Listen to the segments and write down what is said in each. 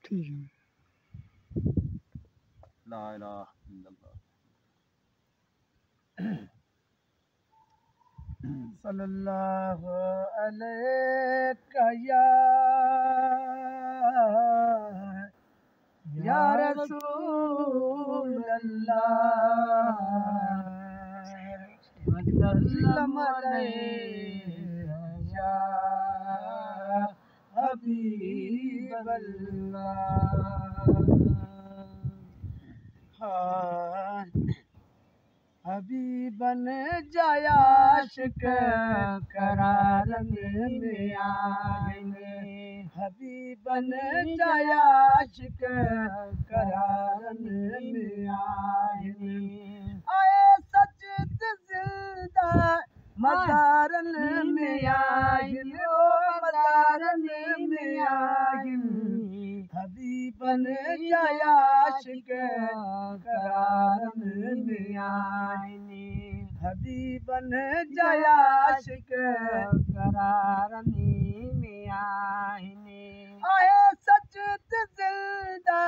ठीक है। ला इलाहा इल्लल्लाह। सल्लल्लाहु अलैका या रसूल अल्लाह वसल्लम अलैका या हबीब अल्लाह। हबीबन जायाशिक करारन में आएंगे, हबीबन जायाशिक करारन में आएंगे। आए सच जिंदा मज़ारन में आएंगे, ओ मज़ारन में आएंगे। हबीबन जायाशिक करारन में आएंगे, हबीबन जायाशिक करारन में आएंगे। आए सच जिंदा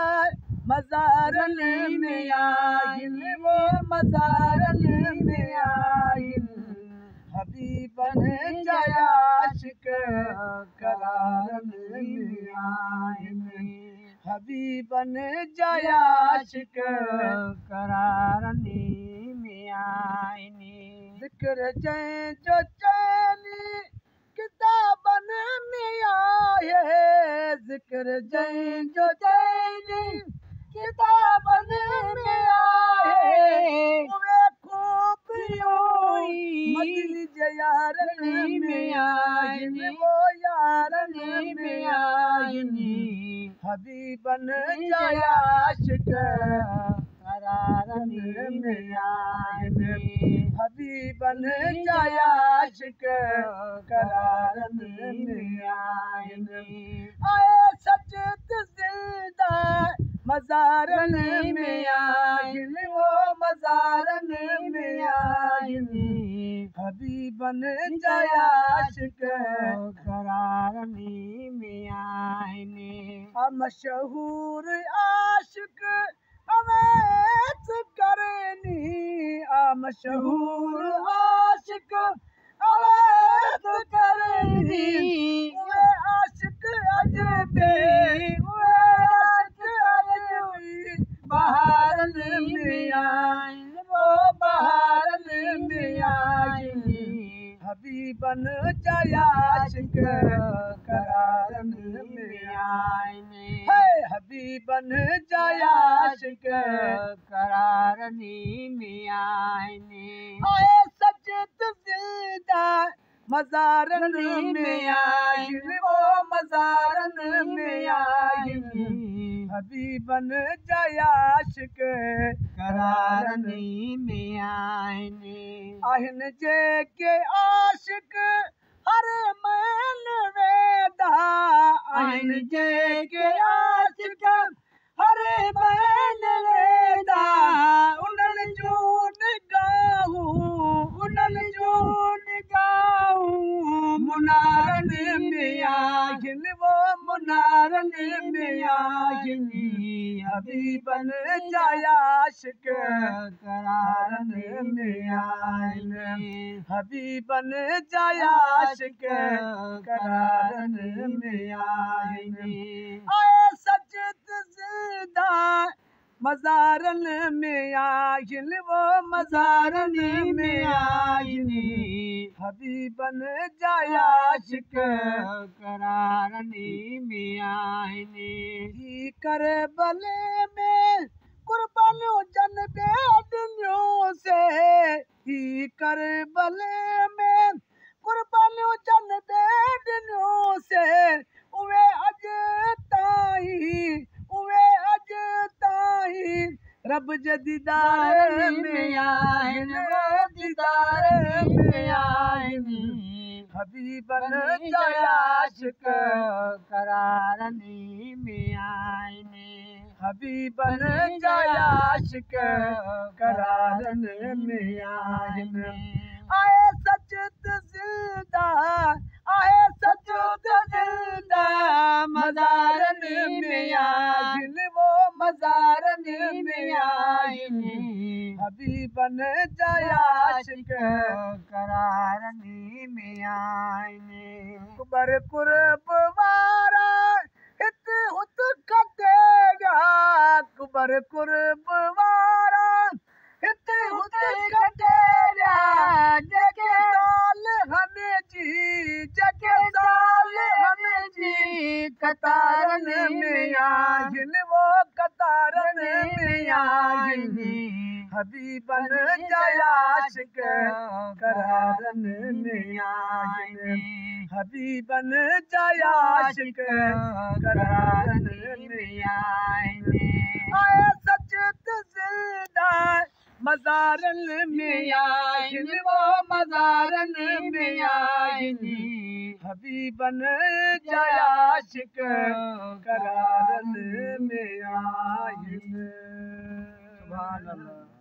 मज़ारन में आएंगे, वो मज़ारन में आएंगे। हबीबन जायाशिक करारन में आएंगे, हबीबन जायाशिक करारन में आएंगे। ज़िक्र जैं जो चैनी किताबन में आए, ज़िक्र जैं जो चैनी किताबन में आए। वे खूबियों मजलिस यारन में आएंगे, वो यारन में आएंगे। हबीबन जायाशिक करारन में आएंगे, हबीबन जायाशिक करारन में आएंगे। आए सच जिंदा मज़ारन में आएंगे, वो मज़ारन में आएंगे। हबीबन जायाशिक करारन में आएंगे। मशहूर आशिक अवैस करनी, मशहूर आशिक अवैस करनी। वे आशिक अजबे, वे आशिक अजबी बहारन में आएंगे, वो बहारन में आएंगे। हबीबन जायाशिक करारन में आएंगे, हबीबन जायाशिक करारन में आएंगे। आए सच जिंदा मज़ारन में आएंगे, वो मज़ारन में आएंगे। हबीबन जायाशिक करारन में आएंगे। आहिन जे के आशिक हर मैन वेदा, आहिन जे के आशिक हर मैन वेदा। उन्हनि जूं निगाहूं, उन्हनि जूं निगाहूं मुनारन में आहिनि, वो मुनारन में आहिनि। हबीबन जायाशिक करारन में आहिनि, हबीबन जायाशिक करारन में आहिनि। आए सच जिंदा मज़ारन में आहिनि, वो मज़ारन में आहिनि। हबीबन जायाशिक करारन में आहिनि। ही करबले में कुर्बानियों जन बेदनियों से, ही करबले में कुर्बानियों जन बेदनियों से। उवे अज ताईं, उवे अज ताईं रब जे दीदार में आहिनि, वो दीदार में आहिनि। हबीबन जायाशिक करारन में आहिनि, हबीबन जायाशिक करारन में आहिनि। आए सच जिंदा, आए सच जिंदा मज़ारन में मज़ारनि में आहिनि हबीबन जा आशिक करारनि में आहिनि कुबर कुर्ब वारा हित हुत खटे विया कुबर कुर्ब वारा हित हुत खटे विया जेके साल हमें जी कतारनि में आहिनि वो कतारनि में आहिनि हबीबन जा आशिक करारनि में आहिनि हबीबन जा आशिक करारनि में आहिनि आए सच ज़िंदा मज़ारनि में आहिनि वो मज़ारनि में आहिनि हबीबन जा आशिक करारनि में आहिनि सुभान अल्लाह।